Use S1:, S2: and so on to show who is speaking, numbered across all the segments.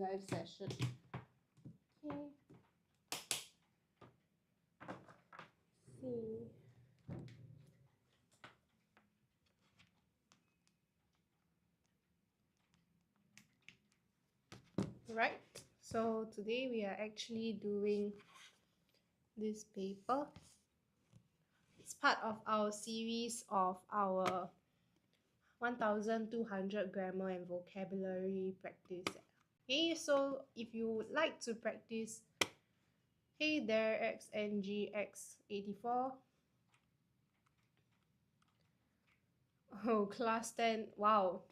S1: live session. Okay. See. Right. So today we are actually doing this paper. It's part of our series of our 1200 grammar and vocabulary practice. Okay, so if you would like to practice Hey there XNGX84. Oh, class 10. Wow,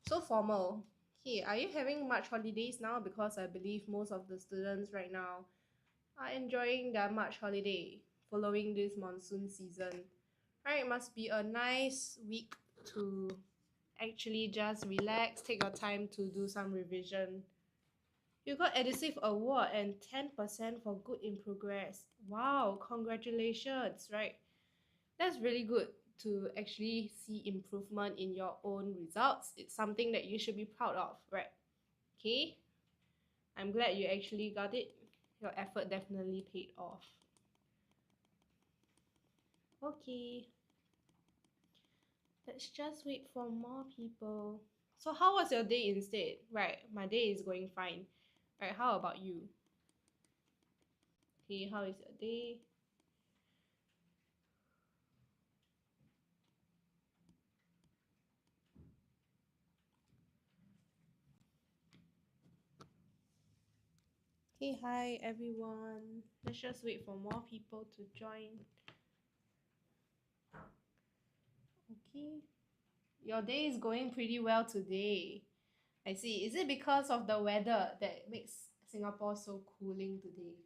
S1: so formal. Okay, are you having much holidays now? Because I believe most of the students right now are enjoying their March holiday following this monsoon season. Right, it must be a nice week to actually just relax, take your time to do some revision. You got Edusave Award and 10% for good in progress. Wow, congratulations, right? That's really good to actually see improvement in your own results. It's something that you should be proud of, right? Okay, I'm glad you actually got it. Your effort definitely paid off. Okay, let's just wait for more people. So how was your day instead? Right, my day is going fine. Right, how about you? Okay, how is your day? Okay, hi everyone. Let's just wait for more people to join. Okay, your day is going pretty well today. I see. Is it because of the weather that makes Singapore so cooling today?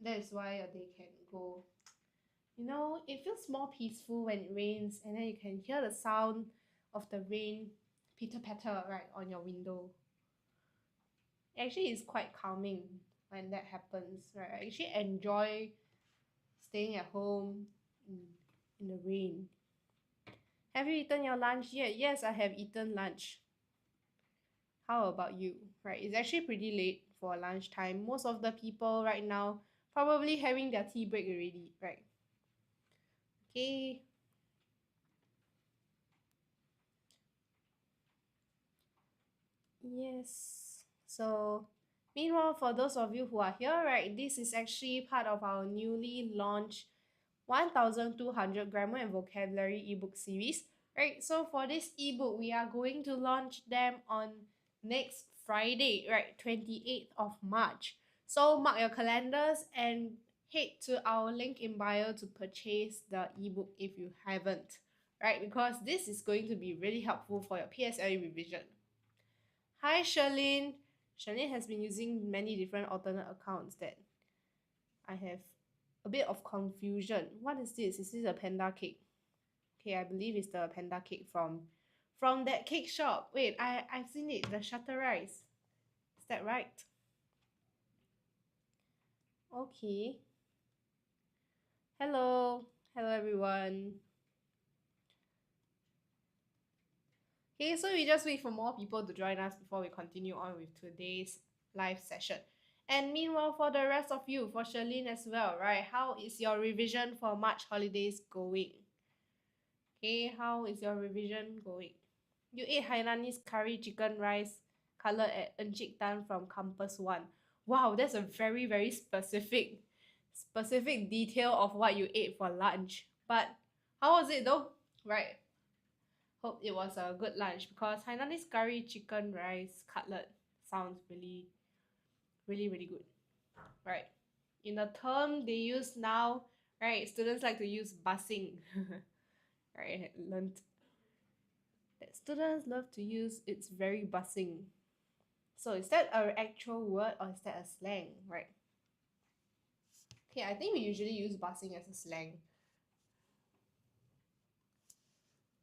S1: That is why your day can go. You know, it feels more peaceful when it rains and then you can hear the sound of the rain pitter patter right on your window. Actually, it's quite calming when that happens, right? I actually enjoy staying at home in the rain. Have you eaten your lunch yet? Yes, I have eaten lunch. How about you? Right, it's actually pretty late for lunchtime. Most of the people right now probably having their tea break already, right? Okay. Yes. So, meanwhile, for those of you who are here, right, this is actually part of our newly launched 1200 grammar and vocabulary ebook series, right? So for this ebook, we are going to launch them on next Friday, right, 28th of March. So mark your calendars and head to our link in bio to purchase the ebook if you haven't, right? Because this is going to be really helpful for your PSLE revision. Hi, Charlene. Charlene has been using many different alternate accounts that I have a bit of confusion. What is this? Is this a panda cake? Okay, I believe it's the panda cake from that cake shop. Wait, I've seen it, the Shutter Rice. Is that right? Okay. Hello. Hello everyone. Okay, so we just wait for more people to join us before we continue on with today's live session. And meanwhile, for the rest of you, for Charlene as well, right? How is your revision for March holidays going? Okay, how is your revision going? You ate Hainanese curry chicken rice cutlet at Encik Tan from Campus 1. Wow, that's a very, very specific detail of what you ate for lunch. But how was it though? Right. Hope it was a good lunch because Hainanese curry chicken rice cutlet sounds really, really, really good. Right. In the term they use now, right, students like to use busing. Right, I learned that students love to use it's very busing. So is that an actual word or is that a slang, right? Okay, I think we usually use busing as a slang.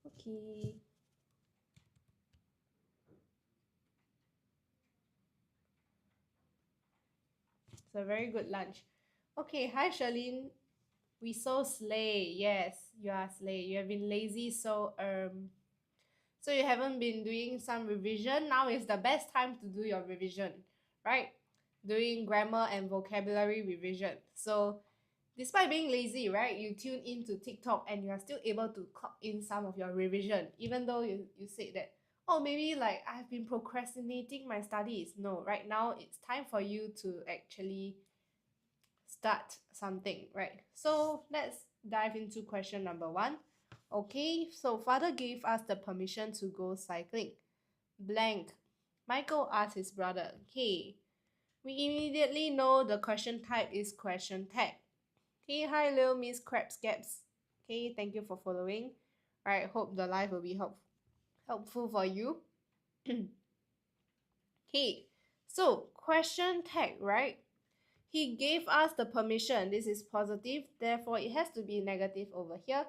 S1: Okay. It's a very good lunch. Okay, hi Charlene. We so slay. Yes, you are slay. You have been lazy, so you haven't been doing some revision. Now is the best time to do your revision. right? Doing grammar and vocabulary revision. So despite being lazy, right, you tune into TikTok and you are still able to clock in some of your revision, even though you said that, oh, maybe like I've been procrastinating my studies. No, right now it's time for you to actually start something, right? So let's dive into question number one. Okay, so father gave us the permission to go cycling. Blank. Michael asked his brother. Okay, we immediately know the question type is question tag. Okay, hi Lil Miss Crabs Gaps. Okay, thank you for following. Alright, hope the live will be helpful for you. Okay, so question tag, right? He gave us the permission. This is positive, therefore it has to be negative over here.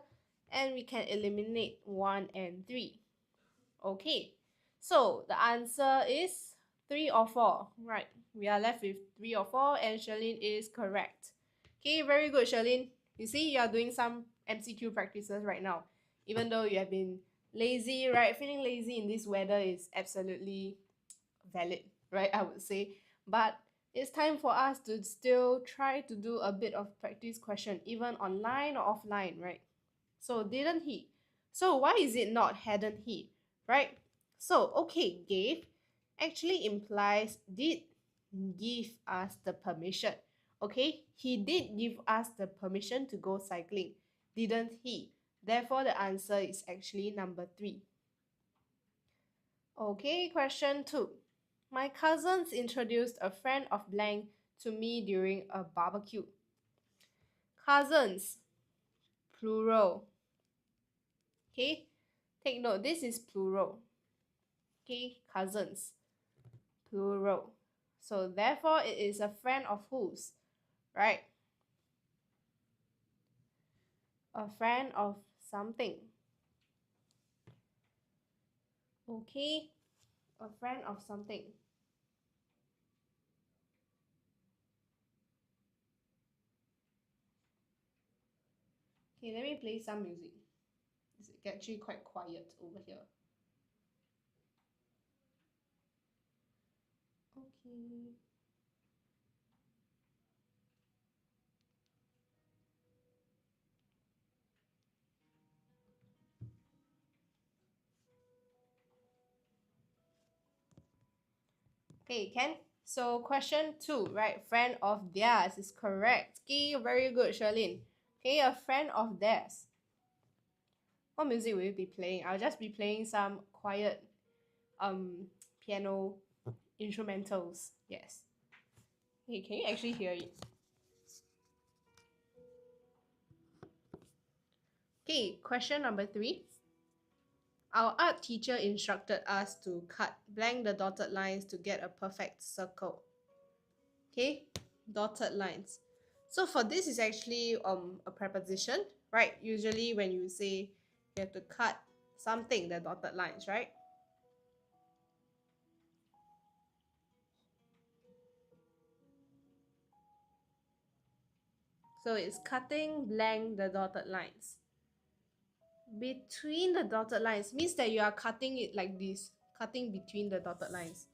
S1: And we can eliminate 1 and 3. Okay, so the answer is 3 or 4. Right, we are left with 3 or 4 and Charlene is correct. Okay, very good, Charlene. You see, you are doing some MCQ practices right now. Even though you have been lazy, right? Feeling lazy in this weather is absolutely valid, right? I would say. But it's time for us to still try to do a bit of practice question, even online or offline, right? So didn't he? So why is it not hadn't he, right? So okay, gave actually implies did give us the permission. Okay, he did give us the permission to go cycling, didn't he? Therefore, the answer is actually number 3. Okay, question 2. My cousins introduced a friend of blank to me during a barbecue. Cousins, plural. Okay, take note, this is plural. Okay, cousins, plural. So therefore, it is a friend of whose, right? A friend of something. Okay, a friend of something. Okay, let me play some music. It's actually quite quiet over here. Okay. Okay, Ken. So question 2, right? Friend of theirs is correct. Okay, very good, Charlene. Okay, a friend of theirs. What music will you be playing? I'll just be playing some quiet piano instrumentals. Yes. Okay, can you actually hear it? Okay, question number 3. Our art teacher instructed us to cut blank the dotted lines to get a perfect circle. Okay, dotted lines. So for this is actually a preposition, right? Usually when you say you have to cut something, the dotted lines, right? So it's cutting blank the dotted lines. Between the dotted lines means that you are cutting it like this, cutting between the dotted lines.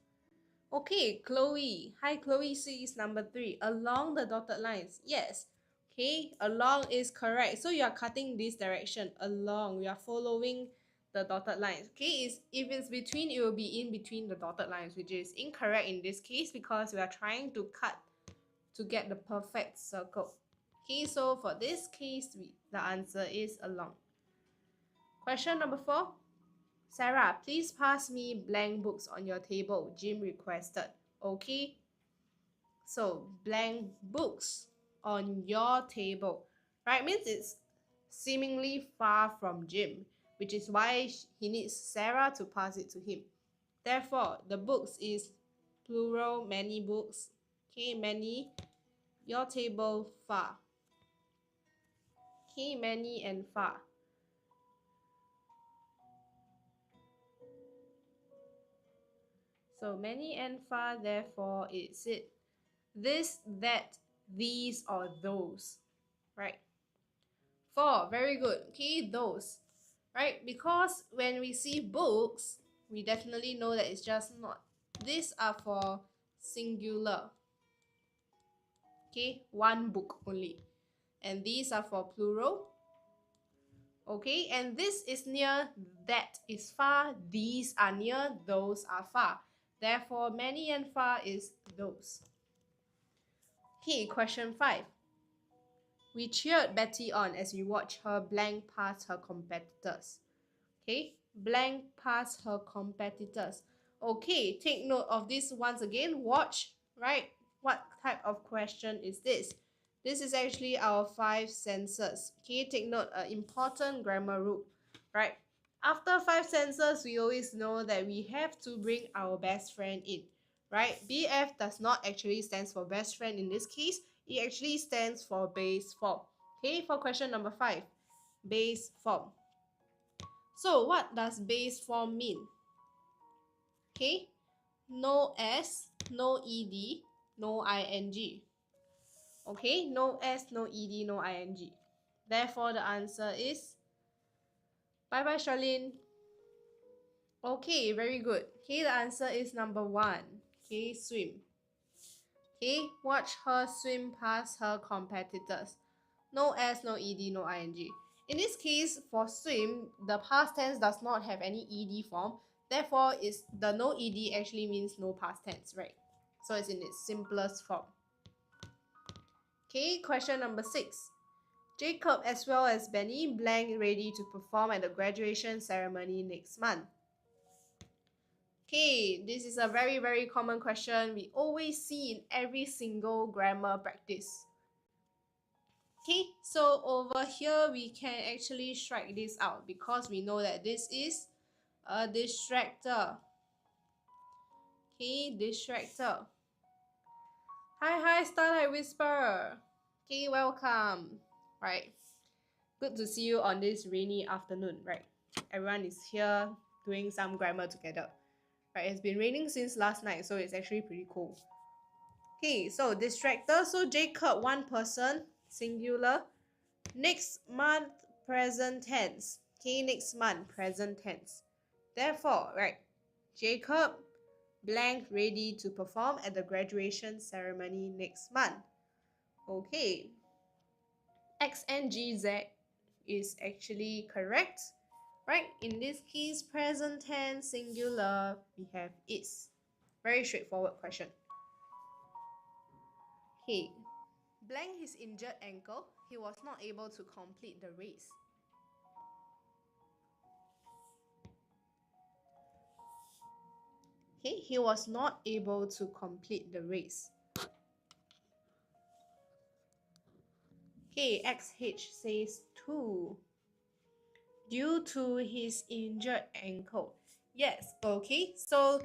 S1: Okay, Chloe. Hi, Chloe says number 3. Along the dotted lines. Yes. Okay, along is correct. So you are cutting this direction along. We are following the dotted lines. Okay, if it's between, it will be in between the dotted lines, which is incorrect in this case because we are trying to cut to get the perfect circle. Okay, so for this case, the answer is along. Question number 4. Sarah, please pass me blank books on your table. Jim requested. Okay. So blank books on your table, right? Means it's seemingly far from Jim, which is why he needs Sarah to pass it to him. Therefore, the books is plural, many books. Okay, many. Your table, far. Okay, many and far. So many and far, therefore it's it. This, that, these, or those, right? 4, very good. Okay, those, right? Because when we see books, we definitely know that it's just not. These are for singular. Okay, one book only. And these are for plural. Okay, and this is near, that is far, these are near, those are far. Therefore, many and far is those. Okay, question 5. We cheered Betty on as we watched her blank past her competitors. Okay, blank past her competitors. Okay, take note of this once again. Watch, right? What type of question is this? This is actually our 5 senses. Okay, take note, an important grammar rule, right? After 5 senses, we always know that we have to bring our best friend in, right? BF does not actually stands for best friend in this case. It actually stands for base form. Okay, for question number 5, base form. So what does base form mean? Okay, no S, no ED, no ING. Okay, no S, no ED, no ING. Therefore, the answer is bye-bye, Charlene. Okay, very good. Okay, the answer is number 1. Okay, swim. Okay, watch her swim past her competitors. No S, no ED, no ING. In this case, for swim, the past tense does not have any ED form. Therefore, the no ED actually means no past tense, right? So it's in its simplest form. Okay, question number 6. Jacob as well as Benny blank ready to perform at the graduation ceremony next month. Okay, this is a very, very common question we always see in every single grammar practice. Okay, so over here we can actually strike this out because we know that this is a distractor. Okay, distractor. Hi, Starlight Whisper. Okay, welcome. Right, good to see you on this rainy afternoon, right? Everyone is here doing some grammar together. Right, it's been raining since last night, so it's actually pretty cool. Okay, so distractor. So Jacob, one person, singular. Next month, present tense. Okay, next month, present tense. Therefore, right, Jacob blank ready to perform at the graduation ceremony next month. Okay, X and G Z is actually correct, right? In this case, present tense, singular, we have is. Very straightforward question. Okay, blank his injured ankle, he was not able to complete the race. Okay, he was not able to complete the race. Okay, XH says 2. Due to his injured ankle. Yes, okay, so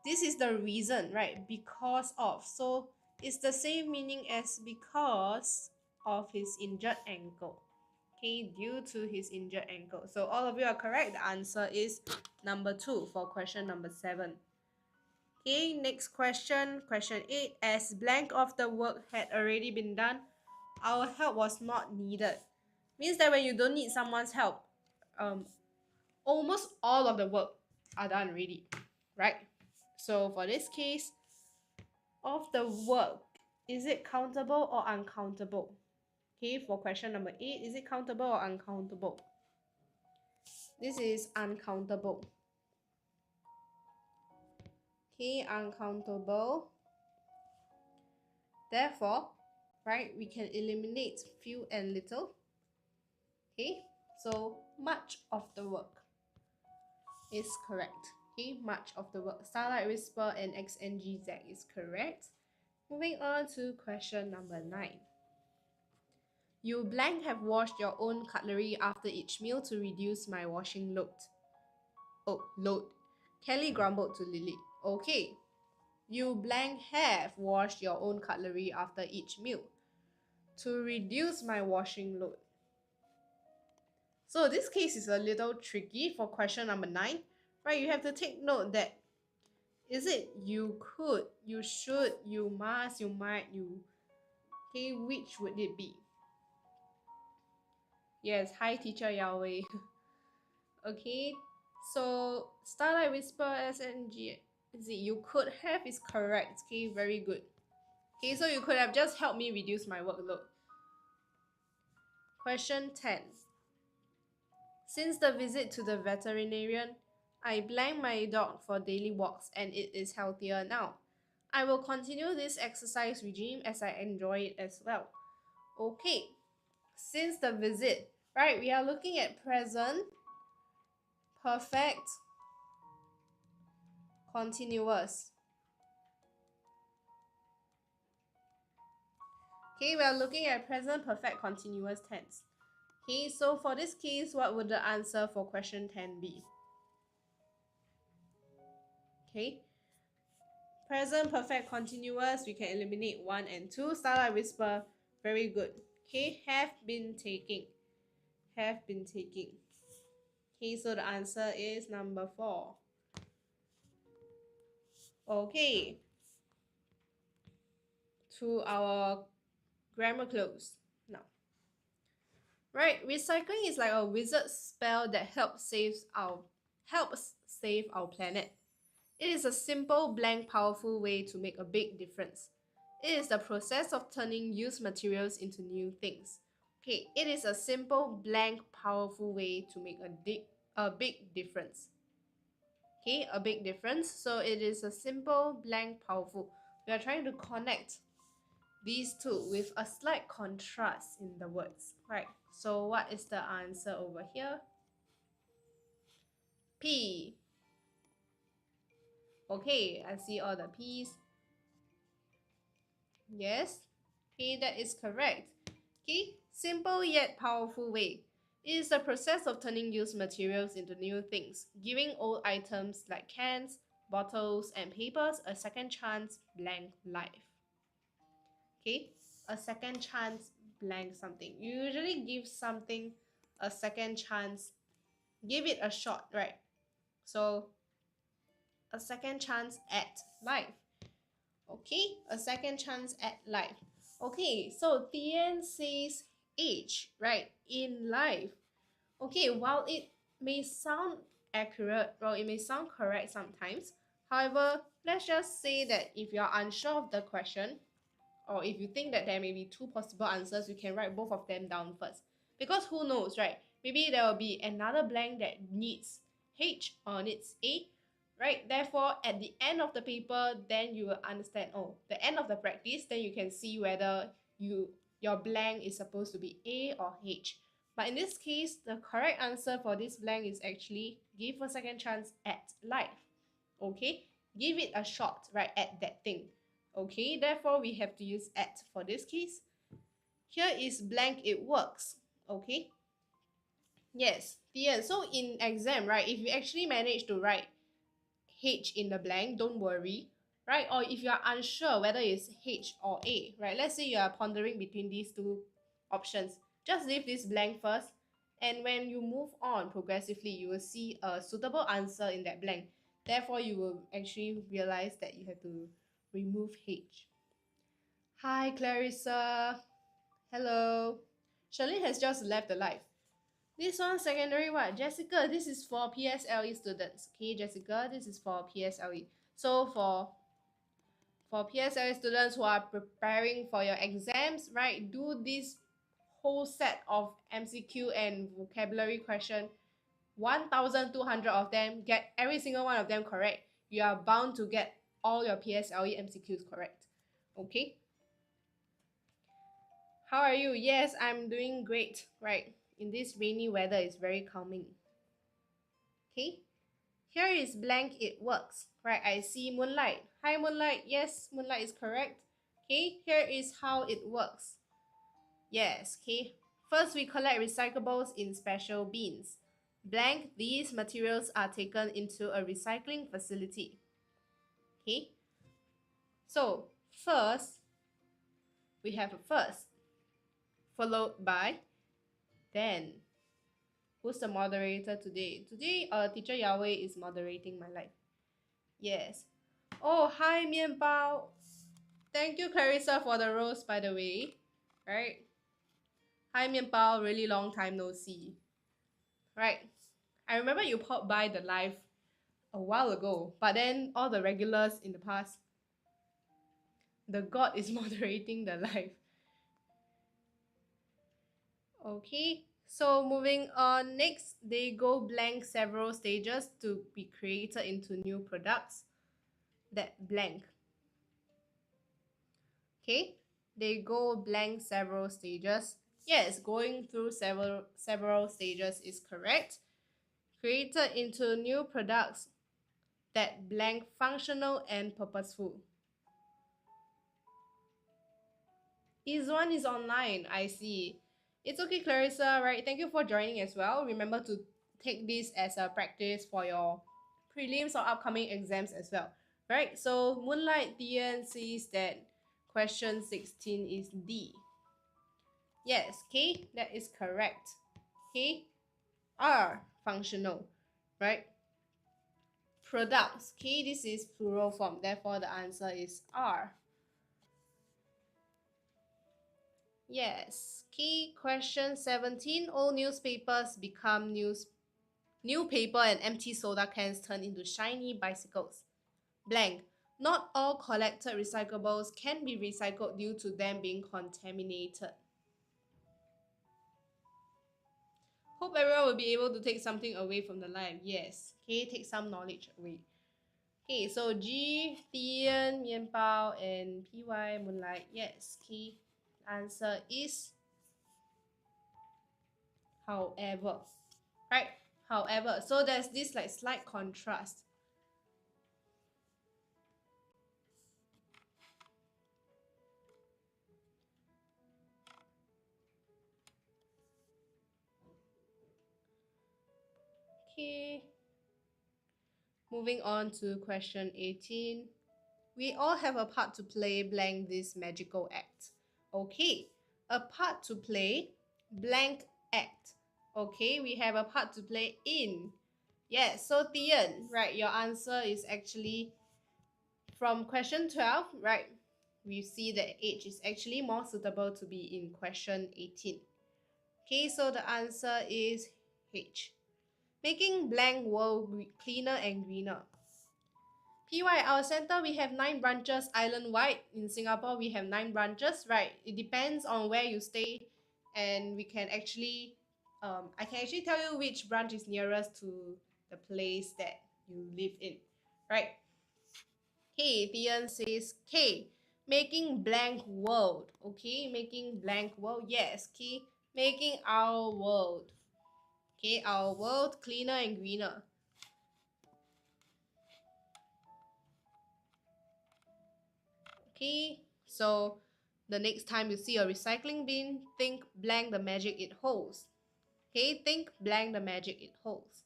S1: this is the reason, right? Because of. So it's the same meaning as because of his injured ankle. Okay, due to his injured ankle. So all of you are correct. The answer is number 2 for question number 7. Okay, next question, question 8. As blank of the work had already been done, our help was not needed. Means that when you don't need someone's help, almost all of the work are done already, right? So for this case, of the work, is it countable or uncountable? Okay, for question number 8, is it countable or uncountable? This is uncountable. Okay, uncountable. Therefore, right, we can eliminate few and little. Okay, so much of the work is correct. Okay, much of the work. Starlight Whisper and XNGZ is correct. Moving on to question number 9. You blank have washed your own cutlery after each meal to reduce my washing load. Oh, load. Kelly grumbled to Lily. Okay. You blank have washed your own cutlery after each meal to reduce my washing load. So this case is a little tricky for question number 9. Right, you have to take note that is it you could, you should, you must, you might, you... Okay, which would it be? Yes, hi teacher Yahweh. Okay, so Starlight Whisper SNG Is it you could have is correct. Okay, very good. Okay, so you could have just helped me reduce my workload. Question 10. Since the visit to the veterinarian, I blank my dog for daily walks and it is healthier now. I will continue this exercise regime as I enjoy it as well. Okay, since the visit, right, we are looking at present, perfect, continuous. Okay, we are looking at present perfect continuous tense. Okay, so for this case, what would the answer for question 10 be? Okay, present perfect continuous, we can eliminate 1 and 2. Starlight Whisper, very good. Okay, have been taking. Have been taking. Okay, so the answer is number 4. Okay, to our grammar close now. Right, recycling is like a wizard spell that helps save our planet. It is a simple, blank, powerful way to make a big difference. It is the process of turning used materials into new things. Okay, it is a simple, blank, powerful way to make a big difference. Okay, a big difference. So it is a simple, blank, powerful. We are trying to connect these two with a slight contrast in the words. Right, so what is the answer over here? P. Okay, I see all the P's. Yes. Okay, that is correct. Okay, simple yet powerful way. It is the process of turning used materials into new things, giving old items like cans, bottles, and papers a second chance, blank life. Okay, a second chance, blank something. You usually give something a second chance, give it a shot, right? So, a second chance at life. Okay, a second chance at life. Okay, so Tian says age, right, in life. Okay, while it may sound accurate, well, it may sound correct sometimes. However, let's just say that if you're unsure of the question, or if you think that there may be two possible answers, you can write both of them down first. Because who knows, right? Maybe there will be another blank that needs H or needs A, right? Therefore, at the end of the paper, then you will understand, oh, the end of the practice, then you can see whether your blank is supposed to be A or H. But in this case, the correct answer for this blank is actually give a second chance at life. Okay? Give it a shot, right, at that thing. Okay, therefore we have to use at for this case. Here is blank, it works. Okay. Yes, the end. So in exam, right, if you actually manage to write H in the blank, don't worry, right? Or if you are unsure whether it's H or A, right? Let's say you are pondering between these two options. Just leave this blank first. And when you move on progressively, you will see a suitable answer in that blank. Therefore, you will actually realize that you have to remove H. Hi, Clarissa. Hello. Charlene has just left the live. This one, secondary what? Jessica, this is for PSLE students. Okay, Jessica, this is for PSLE. So for PSLE students who are preparing for your exams, right, do this whole set of MCQ and vocabulary question, 1,200 of them, get every single one of them correct. You are bound to get all your PSLE MCQs correct. Okay? How are you? Yes, I'm doing great, right? In this rainy weather, it's very calming. Okay? Here is blank, it works. Right, I see moonlight. Hi, moonlight. Yes, moonlight is correct. Okay, here is how it works. Yes, okay. First, we collect recyclables in special bins. Blank, these materials are taken into a recycling facility. Okay? So, first, we have a first, followed by then. Who's the moderator today? Today, Teacher Yahweh is moderating my life. Yes. Oh, hi, Mian Bao. Thank you, Clarissa, for the rose, by the way. Right? Hi, Mian Bao. Really long time no see. Right? I remember you popped by the live a while ago, but then all the regulars in the past, the god is moderating the live. Okay, so moving on, next, they go blank several stages to be created into new products. That blank. Okay, they go blank several stages. Yes, going through several stages is correct. Created into new products. That blank functional and purposeful. This one is online, I see. It's okay, Clarissa, right? Thank you for joining as well. Remember to take this as a practice for your prelims or upcoming exams as well, right? So Moonlight Dian says that question 16 is D. Yes, okay, that is correct. Okay, R, functional, right? Products, okay, this is plural form, therefore the answer is R. Yes. Key question 17. All newspapers become new paper and empty soda cans turn into shiny bicycles. Blank. Not all collected recyclables can be recycled due to them being contaminated. Hope everyone will be able to take something away from the live. Yes. Okay, take some knowledge away. Okay, so G, Tian, Mian Bao, and PY, Moonlight. Yes. Key answer is however. Right? However, so there's this like slight contrast. Okay. Moving on to question 18. We all have a part to play blank this magical act. Okay. A part to play blank act. Okay, we have a part to play in. Yes, so Tian, right, your answer is actually from question 12, right? We see that age is actually more suitable to be in question 18. Okay, so the answer is H. Making blank world cleaner and greener. PY, our center, we have 9 branches island-wide. In Singapore, we have 9 branches, right? It depends on where you stay, and we can actually, I can actually tell you which branch is nearest to the place that you live in, right? Hey, Tian says, K, making blank world. Okay, making blank world. Yes, K, making our world. Okay, our world cleaner and greener. Okay, so the next time you see a recycling bin, think blank the magic it holds. Okay, think blank the magic it holds.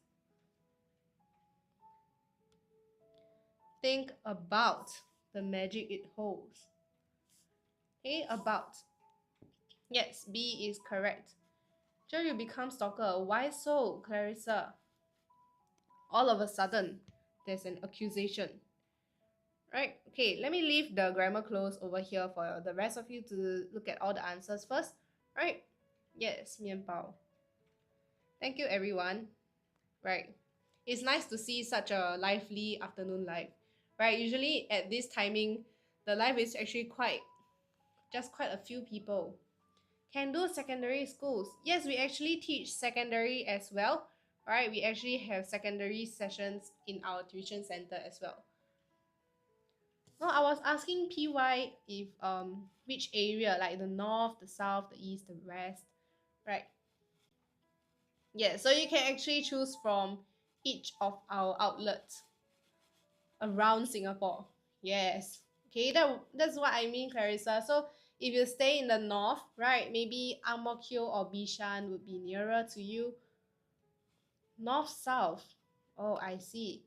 S1: Think about the magic it holds. Okay, about. Yes, B is correct. Sure, you become stalker. Why so, Clarissa? All of a sudden, there's an accusation. Right? Okay, let me leave the grammar close over here for the rest of you to look at all the answers first. Right? Yes, Mian Bao. Thank you, everyone. Right. It's nice to see such a lively afternoon live. Right? Usually at this timing, the live is actually quite a few people. Can do secondary schools. Yes, we actually teach secondary as well. Right? We actually have secondary sessions in our tuition center as well. No, I was asking PY if which area, like the north, the south, the east, the west, right? Yeah, so you can actually choose from each of our outlets around Singapore. Yes. Okay, that's what I mean, Clarissa. So if you stay in the north, right, maybe Ang Mo Kio or Bishan would be nearer to you. North south. Oh, I see.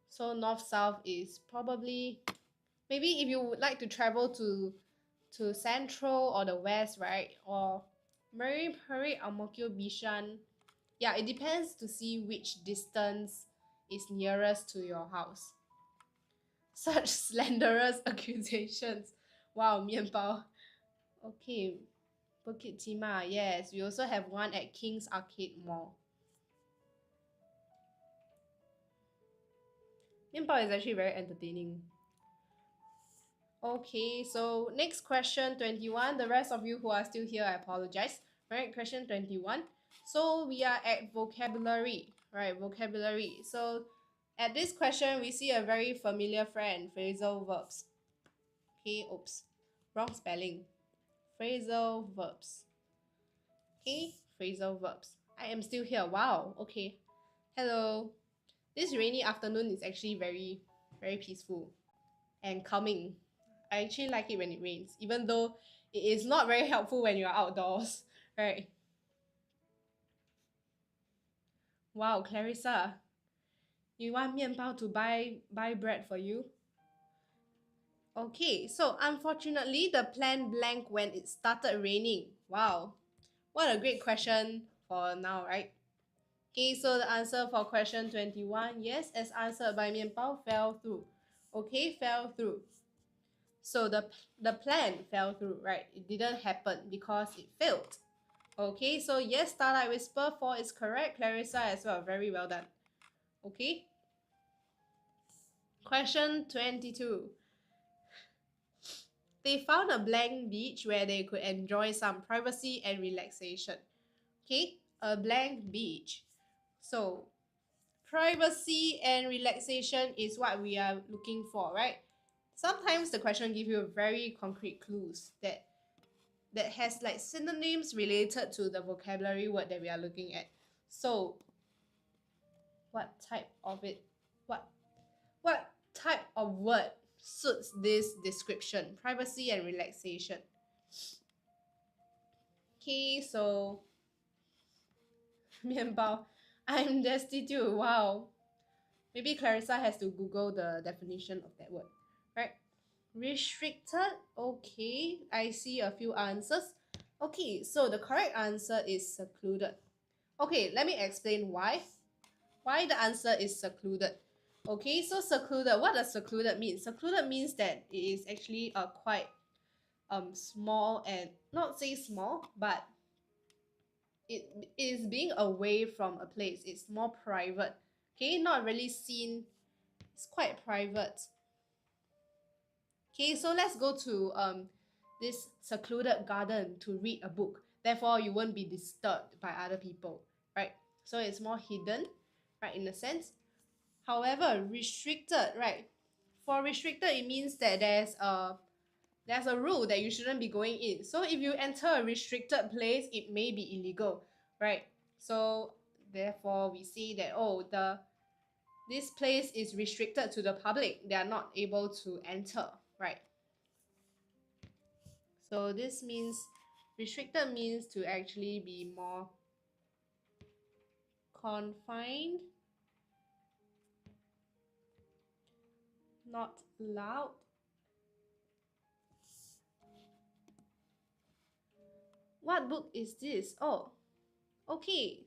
S1: So north south is probably maybe if you would like to travel to Central or the West, right? Or Marine Parade, Ang Mo Kio, Bishan. Yeah, it depends to see which distance is nearest to your house. Such slanderous accusations. Wow, Mian Bao. Okay, Bukit Timah. Yes, we also have one at King's Arcade Mall. Mianbao is actually very entertaining. Okay, so next question 21. The rest of you who are still here, I apologize. Right, question 21. So we are at vocabulary, right? Vocabulary. So at this question, we see a very familiar friend, phrasal verbs. Okay, oops, wrong spelling. Phrasal verbs. Okay, phrasal verbs. I am still here. Wow, okay. Hello. This rainy afternoon is actually very, very peaceful and calming. I actually like it when it rains, even though it is not very helpful when you're outdoors, right? Wow, Clarissa, you want 面包 to buy bread for you? Okay, so unfortunately, the plan blank when it started raining. Wow, what a great question for now, right? Okay, so the answer for question 21, yes, as answered by 面包, fell through. Okay, fell through. So the plan fell through, right? It didn't happen because it failed. Okay, so yes, Starlight Whisper 4 is correct. Clarissa as well. Very well done. Okay. Question 22. They found a blank beach where they could enjoy some privacy and relaxation. Okay, a blank beach. So privacy and relaxation is what we are looking for, right? Sometimes the question gives you very concrete clues that has like synonyms related to the vocabulary word that we are looking at. So what type of it? What type of word suits this description? Privacy and relaxation. Okay, so 面包. I'm destitute. Wow. Maybe Clarissa has to Google the definition of that word. Right? Restricted. Okay, I see a few answers. Okay, so the correct answer is secluded. Okay, let me explain why. Why the answer is secluded. Okay, so secluded, what does secluded mean? Secluded means that it is actually a quite small, and not say small, but it is being away from a place. It's more private. Okay, not really seen. It's quite private. Okay, so let's go to this secluded garden to read a book. Therefore, you won't be disturbed by other people, right? So it's more hidden, right, in a sense. However, restricted, right? For restricted, it means that there's a rule that you shouldn't be going in. So if you enter a restricted place, it may be illegal, right? So therefore, we see that this place is restricted to the public. They are not able to enter, right? So this means restricted means to actually be more confined, not allowed. What book is this? Oh, okay.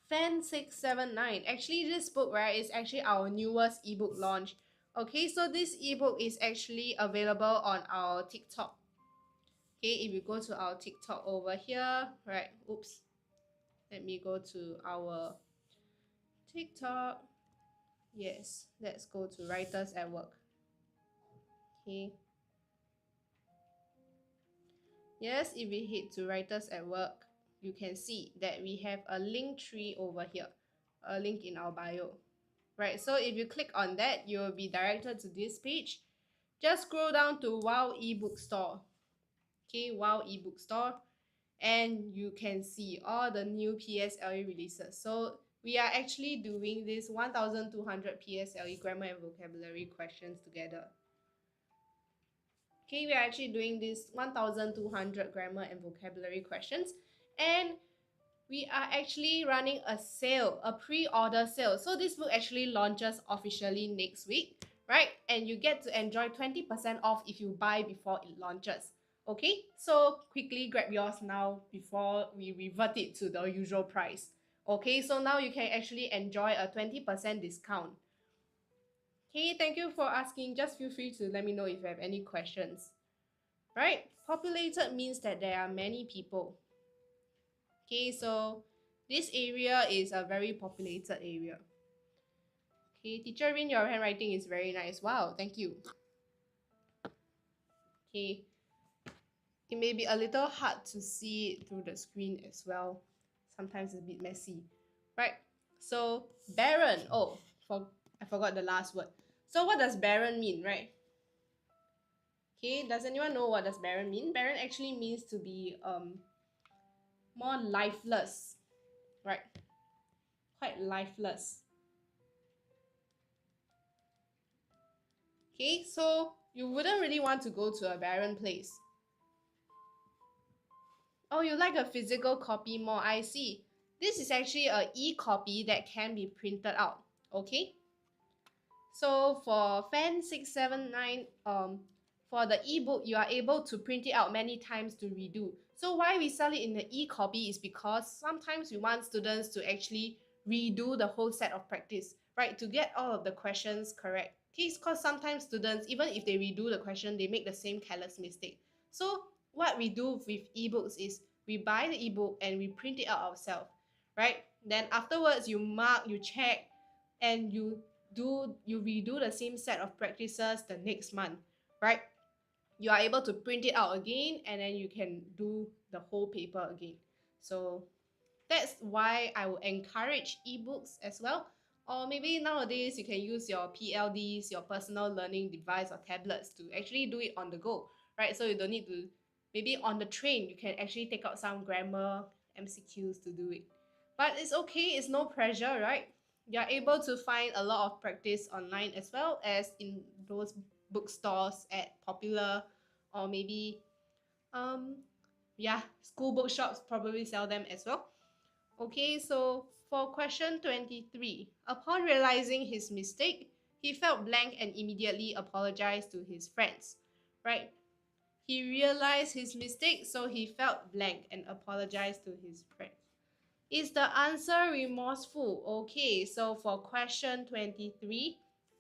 S1: Fan 679. Actually, this book, right, is actually our newest ebook launch. Okay, so this ebook is actually available on our TikTok. Okay, if you go to our TikTok over here, right, oops. Let me go to our TikTok. Yes, let's go to Writers at Work. Okay. Yes, if we hit to Writers at Work, you can see that we have a link tree over here, a link in our bio. Right, so if you click on that, you will be directed to this page. Just scroll down to Wow eBook Store. Okay, Wow eBook Store, and you can see all the new PSLE releases. So we are actually doing this 1200 PSLE grammar and vocabulary questions together. Okay, we are actually doing this 1200 grammar and vocabulary questions, and we are actually running a sale, a pre-order sale. So this book actually launches officially next week, right? And you get to enjoy 20% off if you buy before it launches. Okay, so quickly grab yours now before we revert it to the usual price. Okay, so now you can actually enjoy a 20% discount. Okay, thank you for asking. Just feel free to let me know if you have any questions. Right? Populated means that there are many people. Okay, so this area is a very populated area. Okay, Teacher Rin, your handwriting is very nice. Wow, thank you. Okay, it may be a little hard to see it through the screen as well. Sometimes it's a bit messy, right? So barren. Oh, I forgot the last word. So what does barren mean, right? Okay, does anyone know what does barren mean? Barren actually means to be more lifeless, right? Quite lifeless. Okay, so you wouldn't really want to go to a barren place. Oh, you like a physical copy more, I see. This is actually a e-copy that can be printed out, okay? So for Fan 679, for the ebook, you are able to print it out many times to redo. So why we sell it in the e-copy is because sometimes we want students to actually redo the whole set of practice, right? To get all of the questions correct. Okay, because sometimes students, even if they redo the question, they make the same careless mistake. So what we do with ebooks is we buy the ebook and we print it out ourselves, right? Then afterwards, you mark, you check, and you redo the same set of practices the next month, right? You are able to print it out again and then you can do the whole paper again. So that's why I would encourage ebooks as well. Or maybe nowadays you can use your PLDs, your personal learning device or tablets to actually do it on the go, right? So you don't need to, maybe on the train, you can actually take out some grammar MCQs to do it. But it's okay, it's no pressure, right? You're able to find a lot of practice online as well as in those bookstores at Popular, or maybe um yeah, school bookshops probably sell them as well. Okay, so for question 23, upon realizing his mistake, he felt blank and immediately apologized to his friends, right? He realized his mistake, so he felt blank and apologized to his friends. Is the answer remorseful? Okay, so for question 23,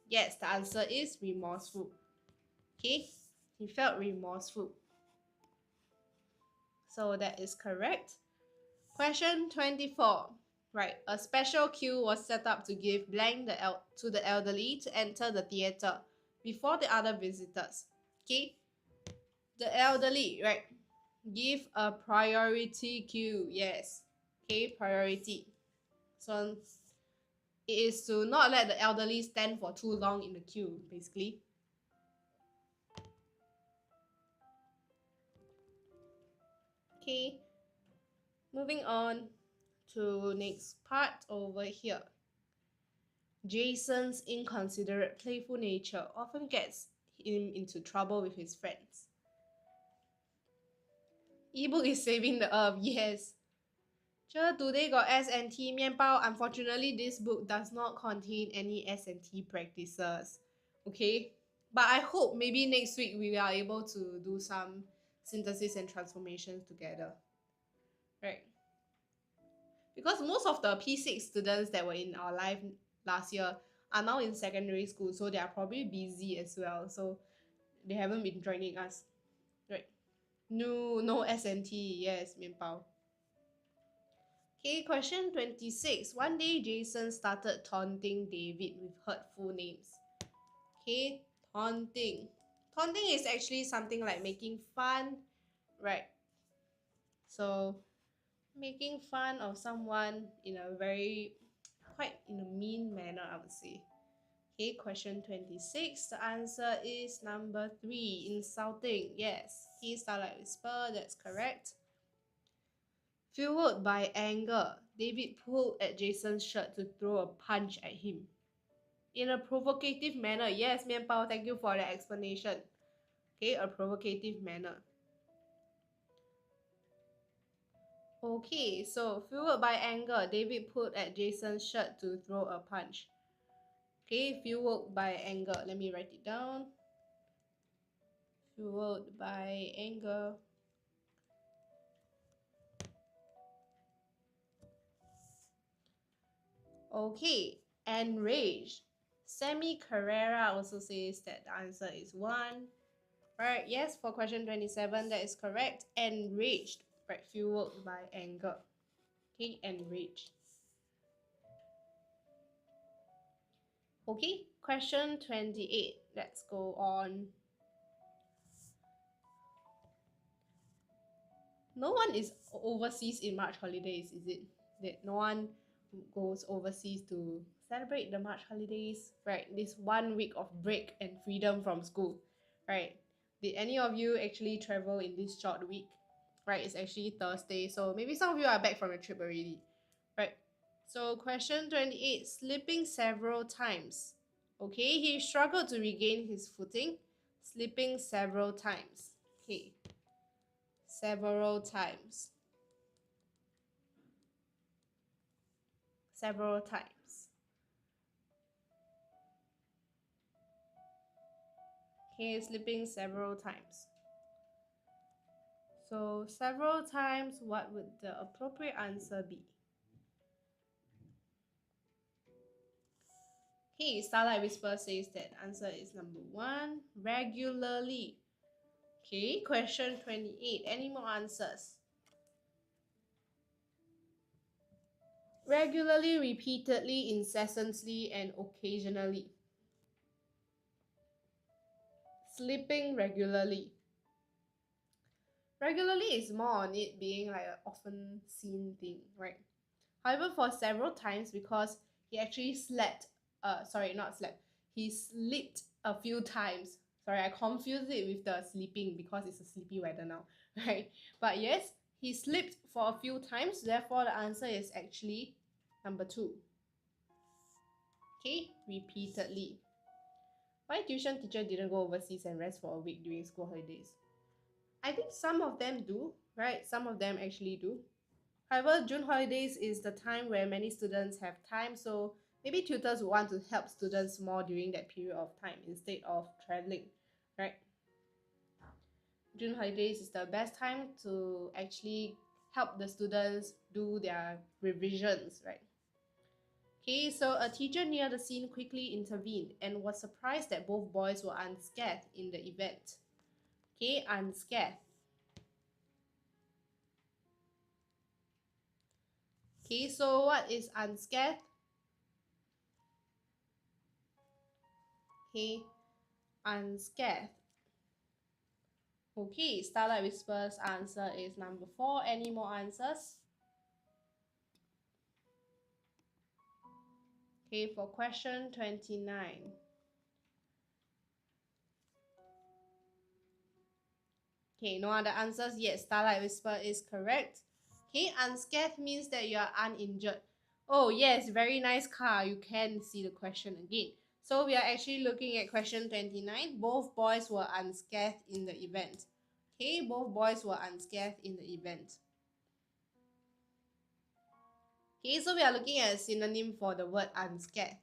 S1: yes, the answer is remorseful. Okay, he felt remorseful. So that is correct. Question 24. Right, a special queue was set up to give blank to the elderly to enter the theatre before the other visitors. Okay, the elderly, right? Give a priority queue. Yes. Okay, priority. So it is to not let the elderly stand for too long in the queue, basically. Okay, moving on to next part over here. Jason's inconsiderate, playful nature often gets him into trouble with his friends. Ebook is saving the earth, yes. Sure, today got S&T 面包. Unfortunately, this book does not contain any S&T practices. Okay? But I hope maybe next week we are able to do some synthesis and transformations together. Right? Because most of the P6 students that were in our live last year are now in secondary school, so they are probably busy as well. So they haven't been joining us. Right? No S&T. Yes, 面包. Okay, question 26. One day, Jason started taunting David with hurtful names. Okay, taunting. Taunting is actually something like making fun, right? So, making fun of someone in a very, quite in a mean manner, I would say. Okay, question 26. The answer is number 3, insulting. Yes, he started whisper, that's correct. Fueled by anger, David pulled at Jason's shirt to throw a punch at him. In a provocative manner. Yes, 面包, thank you for the explanation. Okay, a provocative manner. Okay, so fueled by anger, David pulled at Jason's shirt to throw a punch. Okay, fueled by anger. Let me write it down. Fueled by anger. Okay, enraged. Sammy Carrera also says that the answer is 1. Right, yes, for question 27, that is correct. Enraged, right, fueled by anger. Okay, enraged. Okay, question 28. Let's go on. No one is overseas in March holidays, is it? That no one goes overseas to celebrate the March holidays, right? This 1 week of break and freedom from school, right? Did any of you actually travel in this short week? Right, it's actually Thursday, so maybe some of you are back from a trip already, right? So question 28, slipping several times. Okay, he struggled to regain his footing, slipping several times. Okay, several times. Several times. Okay, slipping several times. So several times, what would the appropriate answer be? Okay, Starlight Whisper says that answer is number 1, regularly. Okay, question 28. Any more answers? Regularly, repeatedly, incessantly, and occasionally. Sleeping regularly. Regularly is more on it being like an often seen thing, right? However, for several times, because he actually slept, sorry, not slept, he slipped a few times. Sorry, I confused it with the sleeping because it's a sleepy weather now, right? But yes, he slipped for a few times, therefore the answer is actually number 2. Okay, repeatedly. My tuition teacher didn't go overseas and rest for a week during school holidays. I think some of them do, right? Some of them actually do. However, June holidays is the time where many students have time, so maybe tutors would want to help students more during that period of time instead of traveling, right? June holidays is the best time to actually help the students do their revisions, right? Okay, so a teacher near the scene quickly intervened and was surprised that both boys were unscathed in the event. Okay, unscathed. Okay, so what is unscathed? Okay, unscathed. Okay, Starlight Whispers answer is number 4. Any more answers? Okay, for question 29. Okay, no other answers yet. Starlight Whisper is correct. Okay, unscathed means that you are uninjured. Oh yes, very nice car. You can see the question again. So we are actually looking at question 29. Both boys were unscathed in the event. Okay, both boys were unscathed in the event. Okay, so we are looking at a synonym for the word unscathed.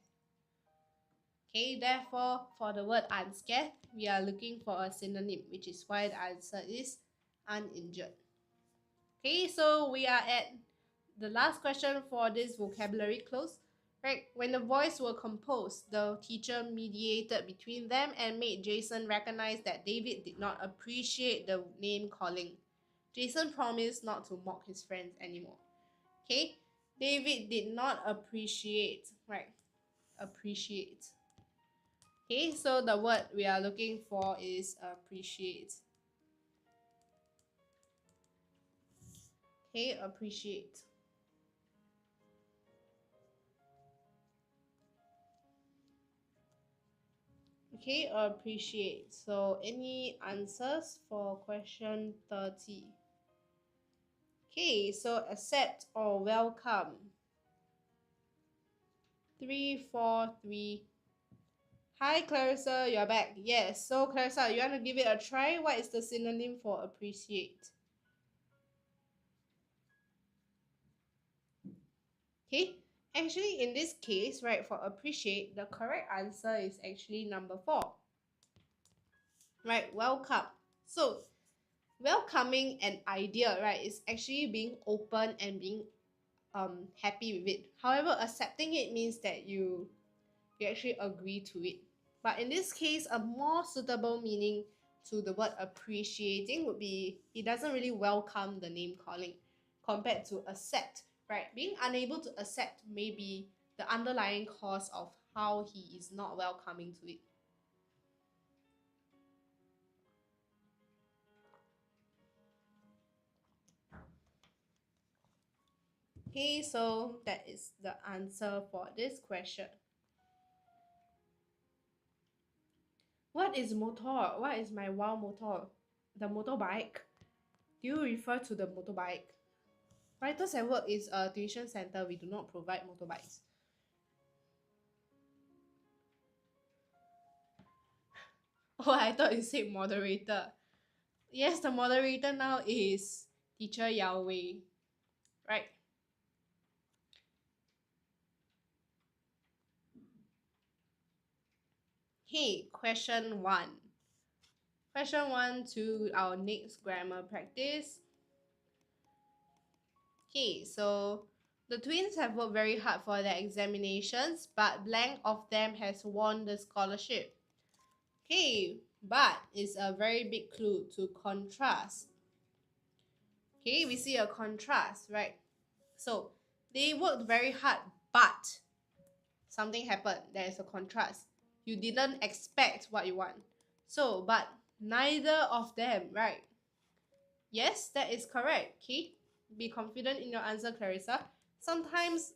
S1: Okay, therefore, for the word unscathed, we are looking for a synonym, which is why the answer is uninjured. Okay, so we are at the last question for this vocabulary close. Right, when the voice were composed, the teacher mediated between them and made Jason recognize that David did not appreciate the name calling. Jason promised not to mock his friends anymore. Okay, David did not appreciate, right? Appreciate. Okay, so the word we are looking for is appreciate. Okay, appreciate. Okay, appreciate. So any answers for question 30? Okay, so accept or welcome. 343. Hi Clarissa, you're back. Yes, so Clarissa, you want to give it a try? What is the synonym for appreciate? Okay, actually in this case, right, for appreciate, the correct answer is actually number 4. Right, welcome. So welcoming an idea, right, is actually being open and being happy with it. However, accepting it means that you actually agree to it. But in this case, a more suitable meaning to the word appreciating would be it doesn't really welcome the name calling compared to accept, right? Being unable to accept may be the underlying cause of how he is not welcoming to it. Okay, so that is the answer for this question. What is motor? What is my wow motor? The motorbike? Do you refer to the motorbike? Writers at Work is a tuition center. We do not provide motorbikes. Oh, I thought you said moderator. Yes, the moderator now is teacher Yao Wei. Right? Hey, question 1. Question 1 to our next grammar practice. Okay, so the twins have worked very hard for their examinations, but blank of them has won the scholarship. Okay, but is a very big clue to contrast. Okay, we see a contrast, right? So they worked very hard, but something happened. There is a contrast. You didn't expect what you want. So, but neither of them, right? Yes, that is correct. Okay, be confident in your answer, Clarissa. Sometimes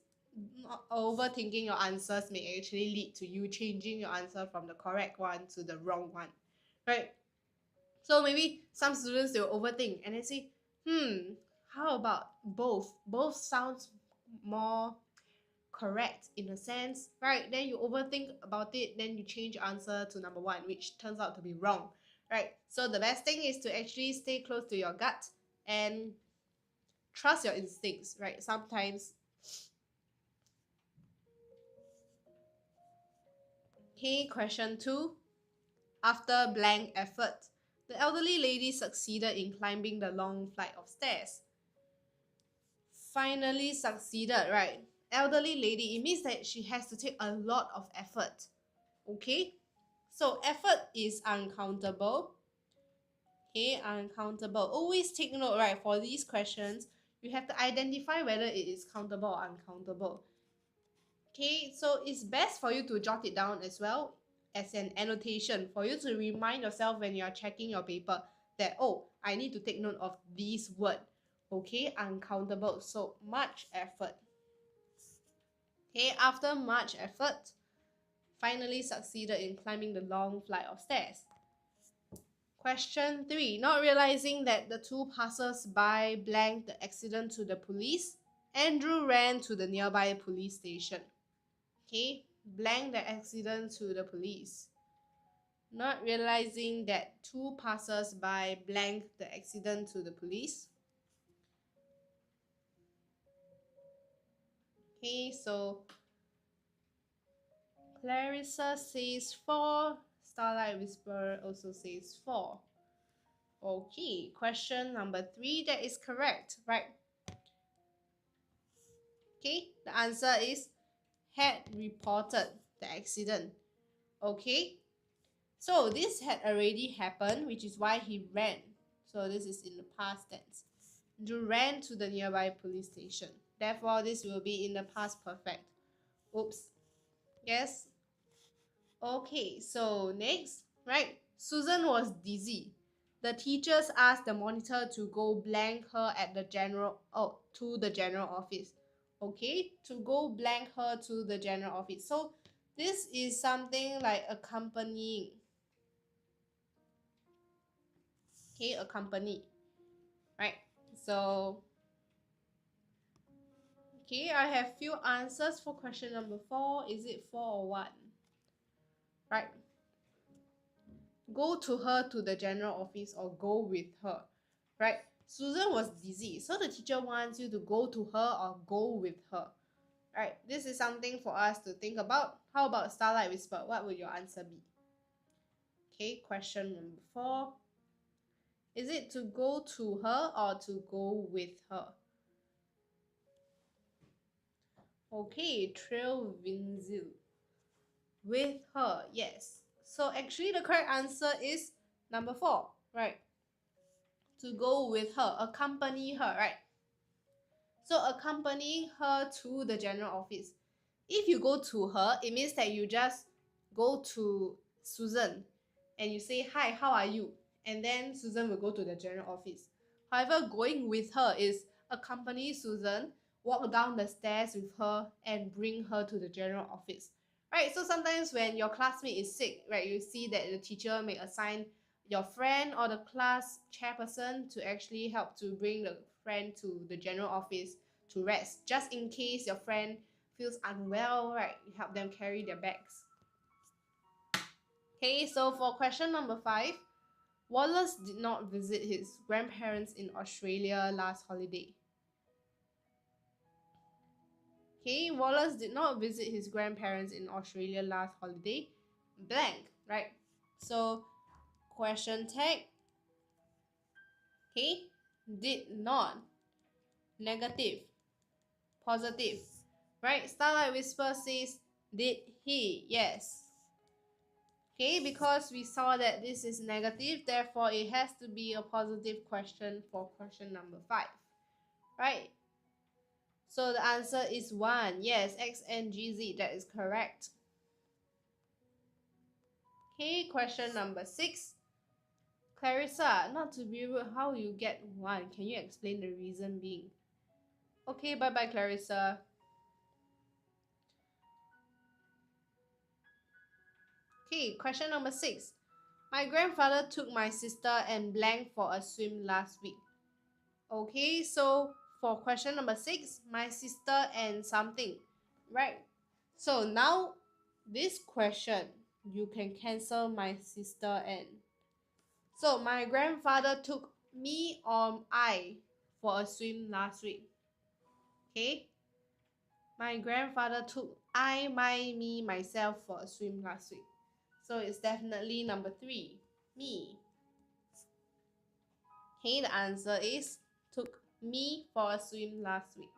S1: overthinking your answers may actually lead to you changing your answer from the correct one to the wrong one, right? So maybe some students they will overthink and they say, how about both? Both sounds more correct in a sense, right? Then you overthink about it, then you change your answer to number one, which turns out to be wrong, right? So the best thing is to actually stay close to your gut and trust your instincts, right? Sometimes. Okay, question 2. After blank effort, the elderly lady succeeded in climbing the long flight of stairs. Finally succeeded, right? Elderly lady, it means that she has to take a lot of effort. Okay? So effort is uncountable. Okay, uncountable. Always take note, right? For these questions, you have to identify whether it is countable or uncountable. Okay, so it's best for you to jot it down as well as an annotation for you to remind yourself when you're checking your paper that, oh, I need to take note of this word. Okay, uncountable. So much effort. Okay, after much effort, finally succeeded in climbing the long flight of stairs. Question 3. Not realizing that the two passers-by blanked the accident to the police, Andrew ran to the nearby police station. Okay, blank the accident to the police. Not realizing that two passers-by blanked the accident to the police. Okay, so Clarissa says 4. Starlight Whisperer also says 4. Okay, question number 3, that is correct, right? Okay, the answer is had reported the accident. Okay, so this had already happened, which is why he ran. So this is in the past tense. You ran to the nearby police station. Therefore, this will be in the past perfect. Oops. Yes. Okay, so next, right? Susan was dizzy. The teachers asked the monitor to go blank her at the to the general office. Okay, to go blank her to the general office. So this is something like accompanying. Okay, accompany. Right? So okay, I have few answers for question number 4. Is it 4 or 1? Right. Go to her to the general office or go with her. Right. Susan was dizzy, so the teacher wants you to go to her or go with her. Right. This is something for us to think about. How about Starlight Whisper? What would your answer be? Okay, question number 4. Is it to go to her or to go with her? Okay, Trail Vinzil. With her, yes. So actually the correct answer is number 4, right? To go with her, accompany her, right? So accompanying her to the general office. If you go to her, it means that you just go to Susan and you say, "Hi, how are you?" And then Susan will go to the general office. However, going with her is accompany Susan, walk down the stairs with her, and bring her to the general office. Right? So sometimes when your classmate is sick, right, you see that the teacher may assign your friend or the class chairperson to actually help to bring the friend to the general office to rest, just in case your friend feels unwell, right? You help them carry their bags. Okay, so for question number 5, Wallace did not visit his grandparents in Australia last holiday. Okay, Wallace did not visit his grandparents in Australia last holiday. Blank, right? So question tag. Okay, did not. Negative. Positive. Right? Starlight Whisper says, did he? Yes. Okay, because we saw that this is negative, therefore it has to be a positive question for question number 5. Right? So the answer is 1. Yes, X and GZ, that is correct. Okay, question number 6. Clarissa, not to be rude, how you get 1? Can you explain the reason being? Okay, bye-bye, Clarissa. Okay, question number 6. My grandfather took my sister and blank for a swim last week. Okay, so for question number 6, my sister and something, right? So now this question, you can cancel my sister and. So my grandfather took me or I for a swim last week. Okay, my grandfather took I, my, me, myself for a swim last week. So it's definitely number 3, me. Okay, the answer is took me for a swim last week.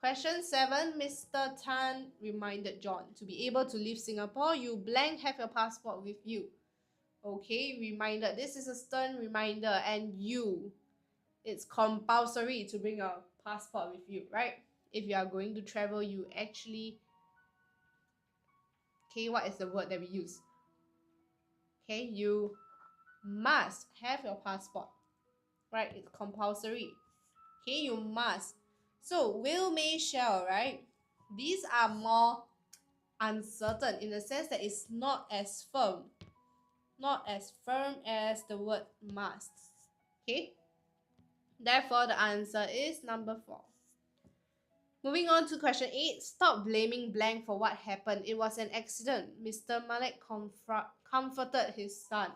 S1: Question 7, Mr. Tan reminded John, to be able to leave Singapore, you blank have your passport with you. Okay, reminded. This is a stern reminder, and it's compulsory to bring a passport with you, right? If you are going to travel, you actually. Okay, what is the word that we use? Okay, you must have your passport, right? It's compulsory. Okay, you must. So will, may, shall, right? These are more uncertain in the sense that it's not as firm. Not as firm as the word must. Okay? Therefore, the answer is number 4. Moving on to question 8. Stop blaming blank for what happened. It was an accident. Mr. Malik comforted his son.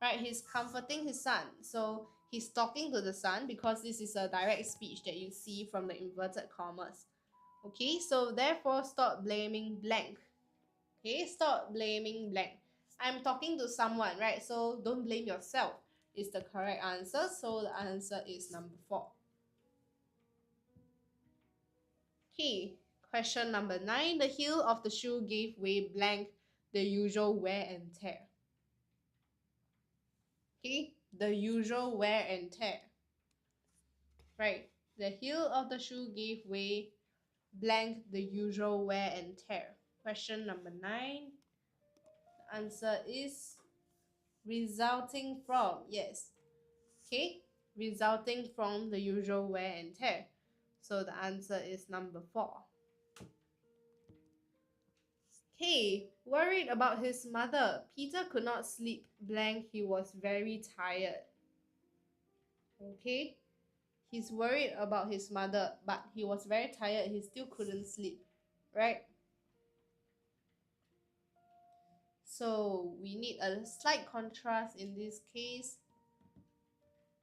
S1: Right? He's comforting his son. So he's talking to the son because this is a direct speech that you see from the inverted commas. Okay, so therefore stop blaming blank. Okay, stop blaming blank. I'm talking to someone, right? So don't blame yourself is the correct answer. So the answer is number 4. Okay, question number 9. The heel of the shoe gave way blank the usual wear and tear. Okay, the usual wear and tear. Right, the heel of the shoe gave way blank the usual wear and tear. Question number 9. The answer is resulting from. Yes. Okay, resulting from the usual wear and tear. So the answer is number 4. Okay, worried about his mother. Peter could not sleep blank. He was very tired. Okay, he's worried about his mother, but he was very tired. He still couldn't sleep, right? So we need a slight contrast in this case.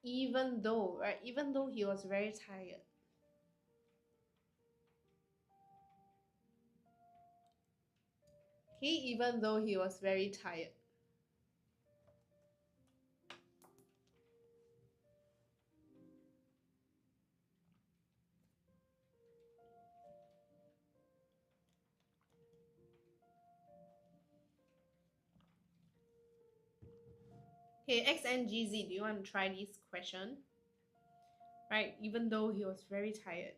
S1: Even though, right? Even though he was very tired. Okay, even though he was very tired. Okay, X and GZ, do you want to try this question? Right, even though he was very tired.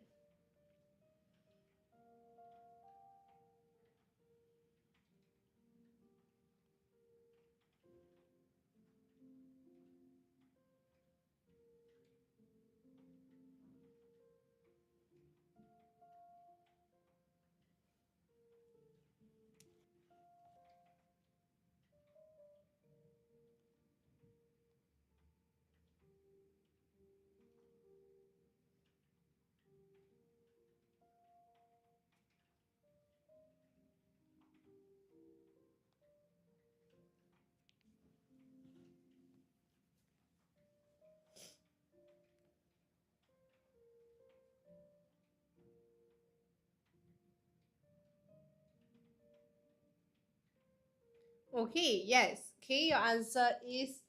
S1: Okay, yes. Okay, your answer is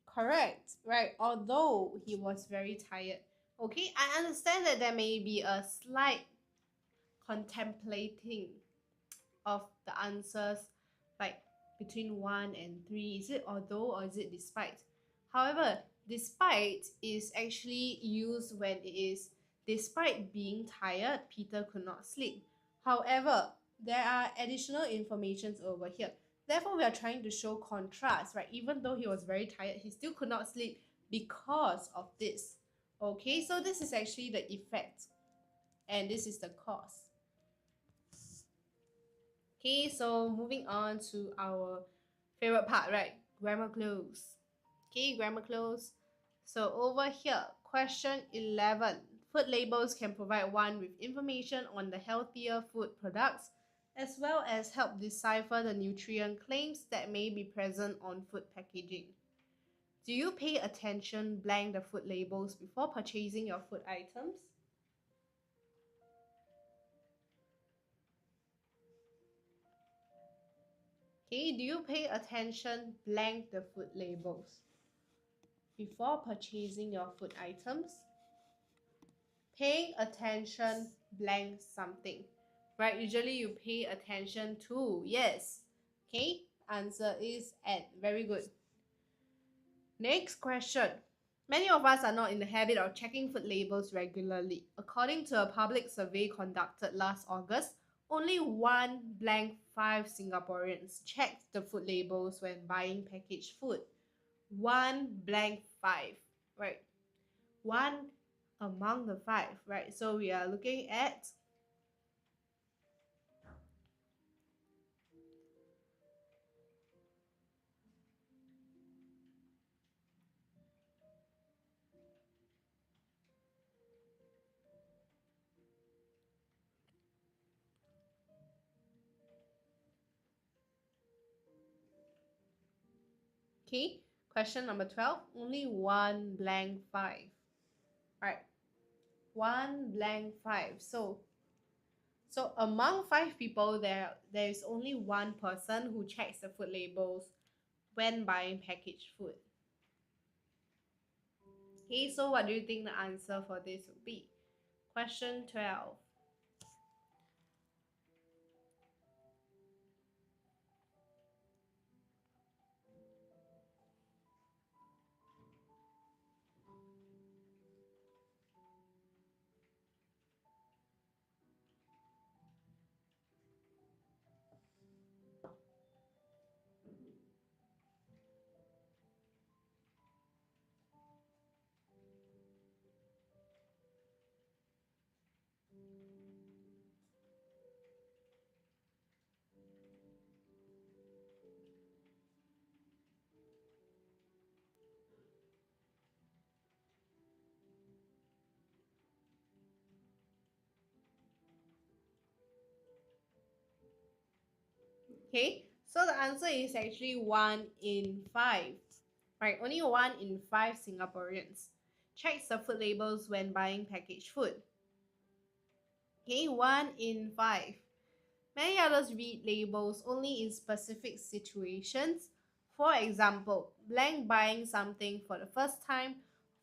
S1: correct, right? Although he was very tired. Okay, I understand that there may be a slight contemplating of the answers, like between 1 and 3. Is it although or is it despite? However, despite is actually used when it is despite being tired, Peter could not sleep. However, there are additional informations over here. Therefore, we are trying to show contrast, right? Even though he was very tired, he still could not sleep because of this. Okay, so this is actually the effect, and this is the cause. Okay, so moving on to our favorite part, right? Grammar clues. Okay, grammar clues. So over here, question 11. Food labels can provide one with information on the healthier food products, as well as help decipher the nutrient claims that may be present on food packaging. Do you pay attention blank the food labels before purchasing your food items? Okay, do you pay attention blank the food labels before purchasing your food items? Paying attention blank something, right? Usually you pay attention to, yes. Okay, answer is at. Very good. Next question. Many of us are not in the habit of checking food labels regularly. According to a public survey conducted last August, only one blank five Singaporeans checked the food labels when buying packaged food. One blank five, right? One among the five, right? So we are looking at okay. Question number 12. Only one blank five. Right. One blank five. So among five people, there is only one person who checks the food labels when buying packaged food. Okay, so what do you think the answer for this would be? Question 12. Okay, so the answer is actually 1 in 5. Right, only 1 in 5 Singaporeans checks the food labels when buying packaged food. Okay, 1 in 5. Many others read labels only in specific situations. For example, blank buying something for the first time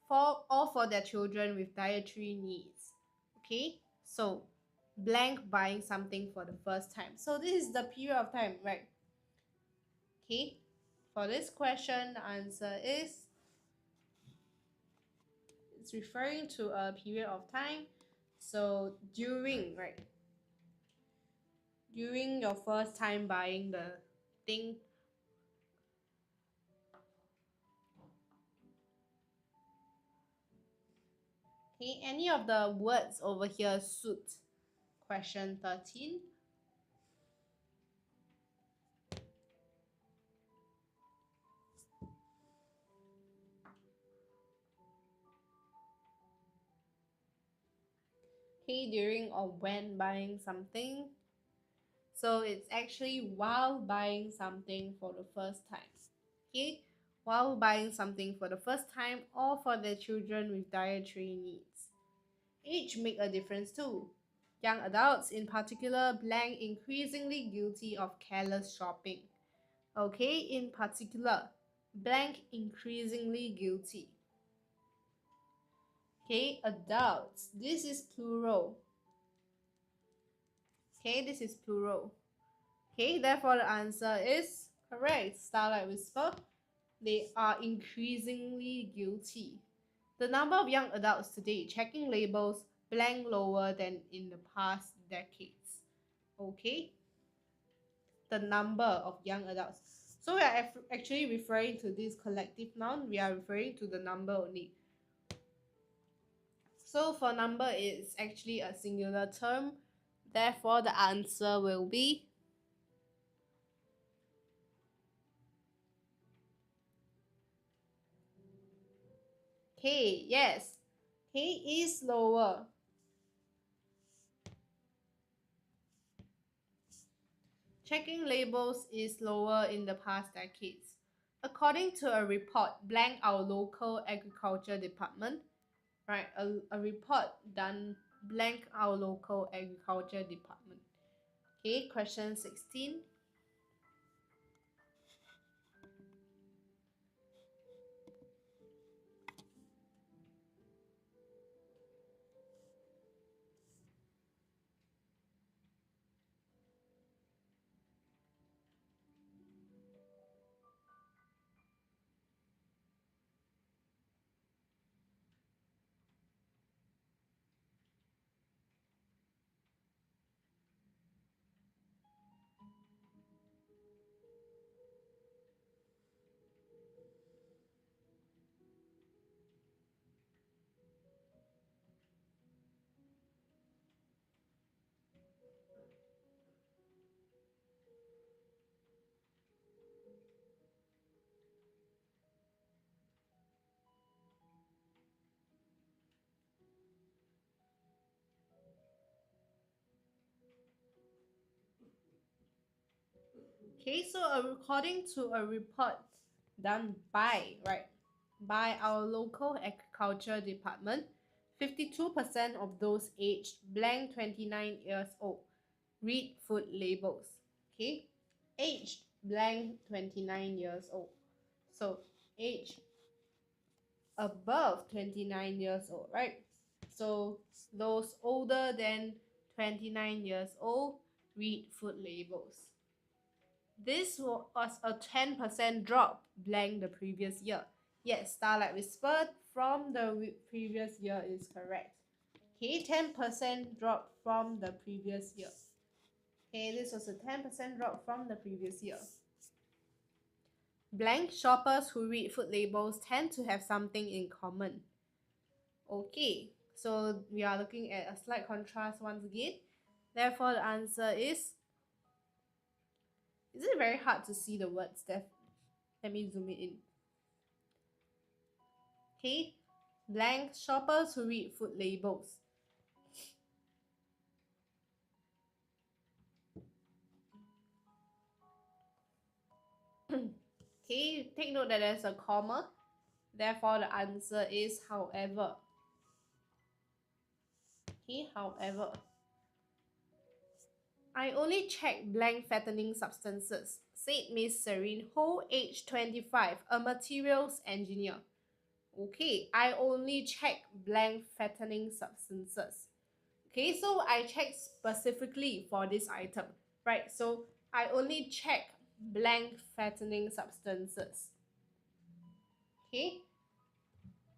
S1: for their children with dietary needs. Okay, so blank buying something for the first time. So this is the period of time, right? Okay, for this question, the answer is it's referring to a period of time. So during, right? During your first time buying the thing. Okay, any of the words over here suit question 13? Okay, during or when buying something. So it's actually while buying something for the first time. Okay, while buying something for the first time or for their children with dietary needs. Age make a difference too. Young adults in particular blank increasingly guilty of careless shopping. Okay, in particular, blank increasingly guilty. Okay, adults. This is plural. Okay, this is plural. Okay, therefore the answer is correct. Starlight Whisper. They are increasingly guilty. The number of young adults today checking labels blank lower than in the past decades. Okay, the number of young adults. So we are actually referring to this collective noun. We are referring to the number only. So for number, it's actually a singular term. Therefore, the answer will be K. Yes, K is lower. Checking labels is lower in the past decades. According to a report, blank our local agriculture department, right? A report done blank our local agriculture department. Okay, question 16. Okay, so according to a report done by our local agriculture department, 52% of those aged blank 29 years old read food labels. Okay, aged blank 29 years old. So age above 29 years old, right? So those older than 29 years old read food labels. This was a 10% drop blank the previous year. Yes, Starlight Whisper from the previous year is correct. Okay, 10% drop from the previous year. Okay, this was a 10% drop from the previous year. Blank shoppers who read food labels tend to have something in common. Okay, so we are looking at a slight contrast once again. Therefore, the answer is it very hard to see the words there? Let me zoom it in. Okay, blank shoppers who read food labels. Okay, take note that there's a comma. Therefore, the answer is however. Okay, however. I only check blank fattening substances, said Miss Serene Ho, age 25, a materials engineer. Okay, I only check blank fattening substances. Okay, so I check specifically for this item, right? So I only check blank fattening substances. Okay,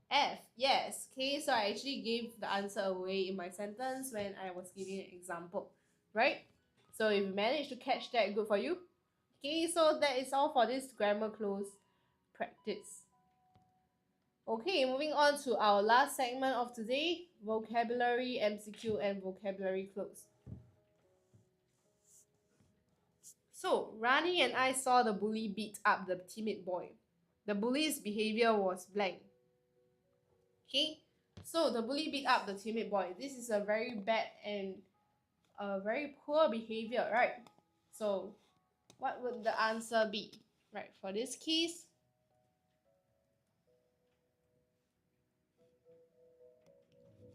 S1: F, yes. Okay, so I actually gave the answer away in my sentence when I was giving an example, right? So if you managed to catch that, good for you. Okay, so that is all for this grammar close practice. Okay, moving on to our last segment of today, vocabulary, MCQ, and vocabulary close. So, Rani and I saw the bully beat up the timid boy. The bully's behavior was blank. Okay, so the bully beat up the timid boy. This is a very bad and a very poor behavior, right? So, what would the answer be? Right, for this case,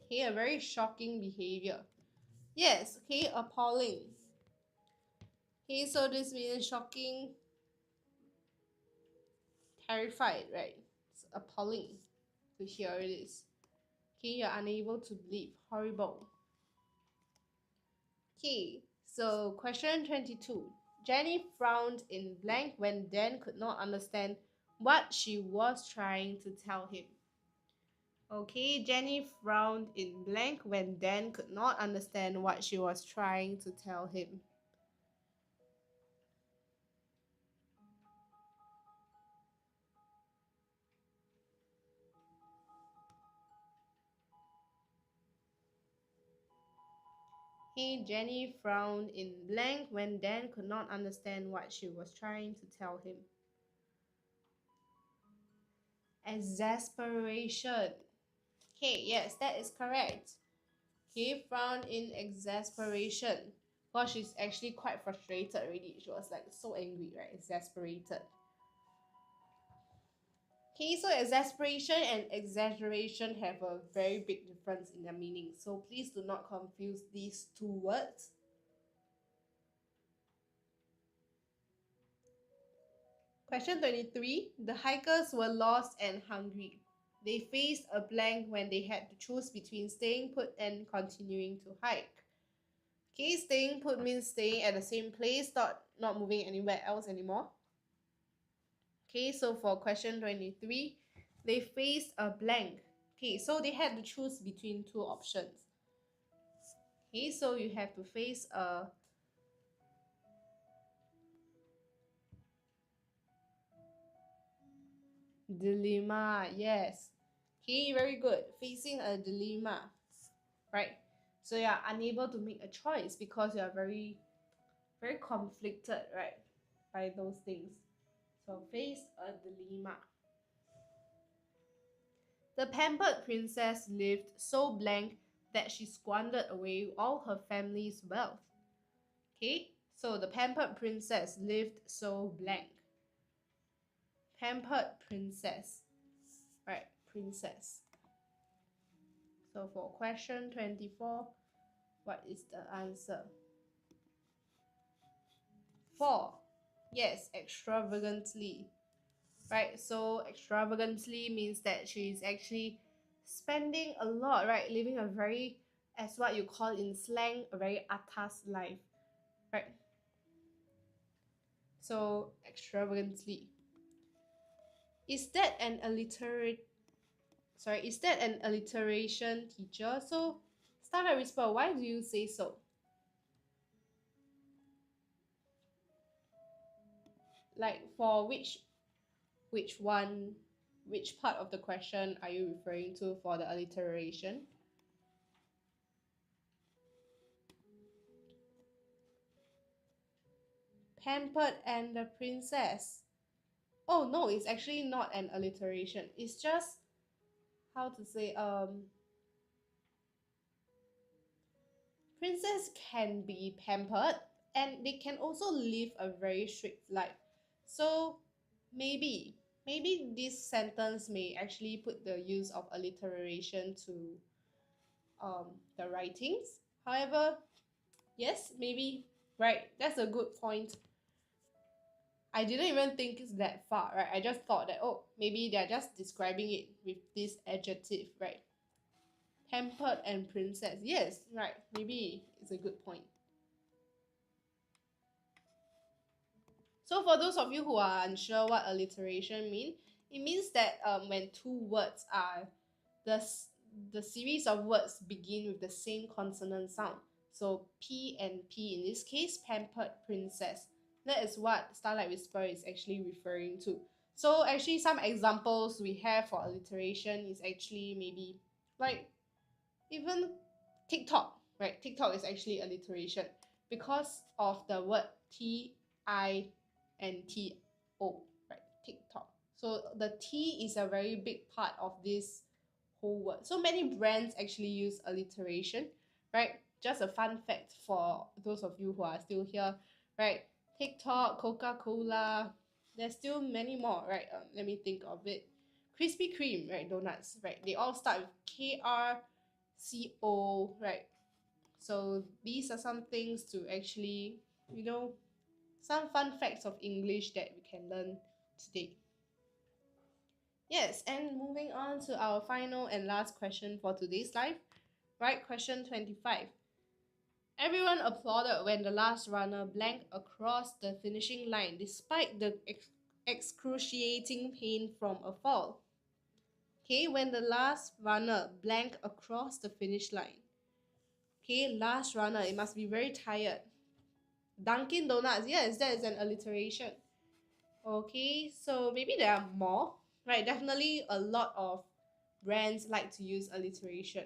S1: okay, a very shocking behavior. Yes, okay, appalling. Okay, so this means shocking, terrified, right? It's appalling to hear this. Okay, you're unable to believe. Horrible. Okay, so question 22. Jenny frowned in blank when Dan could not understand what she was trying to tell him. Okay, Jenny frowned in blank when Dan could not understand what she was trying to tell him. Jenny frowned in blank when Dan could not understand what she was trying to tell him. Exasperation. Okay, yes, that is correct. Okay, frowned in exasperation. Well, she's actually quite frustrated already. She was like so angry, right? Exasperated. Okay, so exasperation and exaggeration have a very big difference in their meaning. So please do not confuse these two words. Question 23. The hikers were lost and hungry. They faced a blank when they had to choose between staying put and continuing to hike. Okay, staying put means staying at the same place, not moving anywhere else anymore. Okay, so for question 23, they faced a blank. Okay, so they had to choose between two options. Okay, so you have to face a dilemma. Yes. Okay, very good. Facing a dilemma, right? So you're unable to make a choice because you're very, very conflicted, right, by those things. So face a dilemma. The pampered princess lived so blank that she squandered away all her family's wealth. Okay, so the pampered princess lived so blank. Pampered princess, right? Princess. So for question 24, what is the answer? 4. Yes, extravagantly. Right, so extravagantly means that she's actually spending a lot, right? Living a very, as what you call in slang, a very atas life, right? So extravagantly. Is that an is that an alliteration, teacher? So Starlight Whisper, why do you say so? Like for which one, which part of the question are you referring to for the alliteration? Pampered and the princess. Oh no, it's actually not an alliteration. It's just how to say princess can be pampered and they can also live a very strict life. So maybe this sentence may actually put the use of alliteration to the writings. However, yes, maybe right. That's a good point. I didn't even think it's that far, right? I just thought that, oh, maybe they're just describing it with this adjective, right? Pampered and princess. Yes, right. Maybe it's a good point. So for those of you who are unsure what alliteration mean, it means that when two words are the the series of words begin with the same consonant sound. So P and P in this case, pampered princess. That is what Starlight Whisper is actually referring to. So actually some examples we have for alliteration is actually maybe like even TikTok, right? TikTok is actually alliteration because of the word TINTO, right? TikTok. So the T is a very big part of this whole word. So many brands actually use alliteration, right? Just a fun fact for those of you who are still here, right? TikTok, Coca-Cola, there's still many more, right? Let me think of it. Krispy Kreme, right? Donuts, right? They all start with KRCO, right? So these are some things to actually, some fun facts of English that we can learn today. Yes, and moving on to our final and last question for today's live. Right, question 25. Everyone applauded when the last runner blanked across the finishing line despite the excruciating pain from a fall. Okay, when the last runner blanked across the finish line. Okay, last runner, it must be very tired. Dunkin' Donuts, yes, that is an alliteration. Okay, so maybe there are more, right? Definitely a lot of brands like to use alliteration,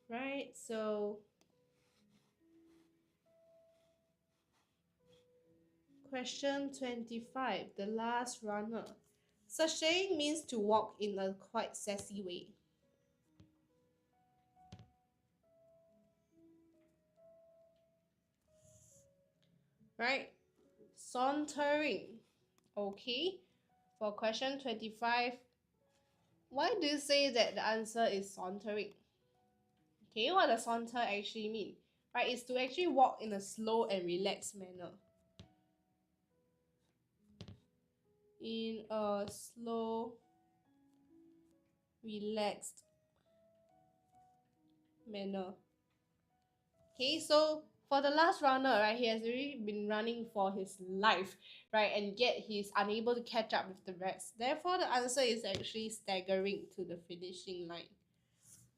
S1: right? So, question 25, the last runner. Sashaying means to walk in a quite sassy way, right? Sauntering. Okay, for question 25, why do you say that the answer is sauntering? Okay, what does saunter actually mean? Right, it's to actually walk in a slow and relaxed manner. In a slow, relaxed manner. Okay, so for the last runner, right, he has already been running for his life, right, and yet he's unable to catch up with the rest. Therefore, the answer is actually staggering to the finishing line.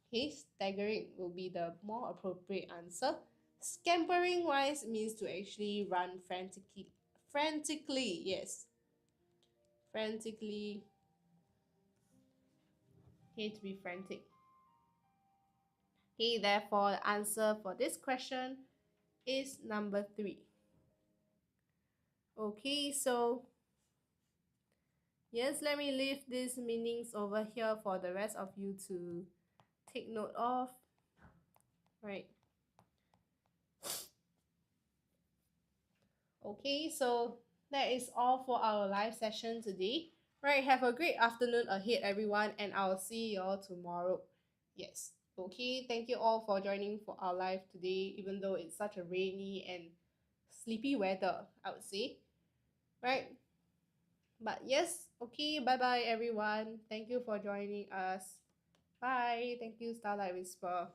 S1: Okay, staggering will be the more appropriate answer. Scampering wise means to actually run frantically. Frantically, yes. Frantically. Okay, to be frantic. Okay, therefore the answer for this question is number 3. Okay, so yes, let me leave these meanings over here for the rest of you to take note of. Right. Okay, so that is all for our live session today. Right, have a great afternoon ahead, everyone, and I'll see you all tomorrow. Yes. Okay, thank you all for joining for our live today, even though it's such a rainy and sleepy weather, I would say. Right? But yes, okay, bye bye, everyone. Thank you for joining us. Bye. Thank you, Starlight Whisper.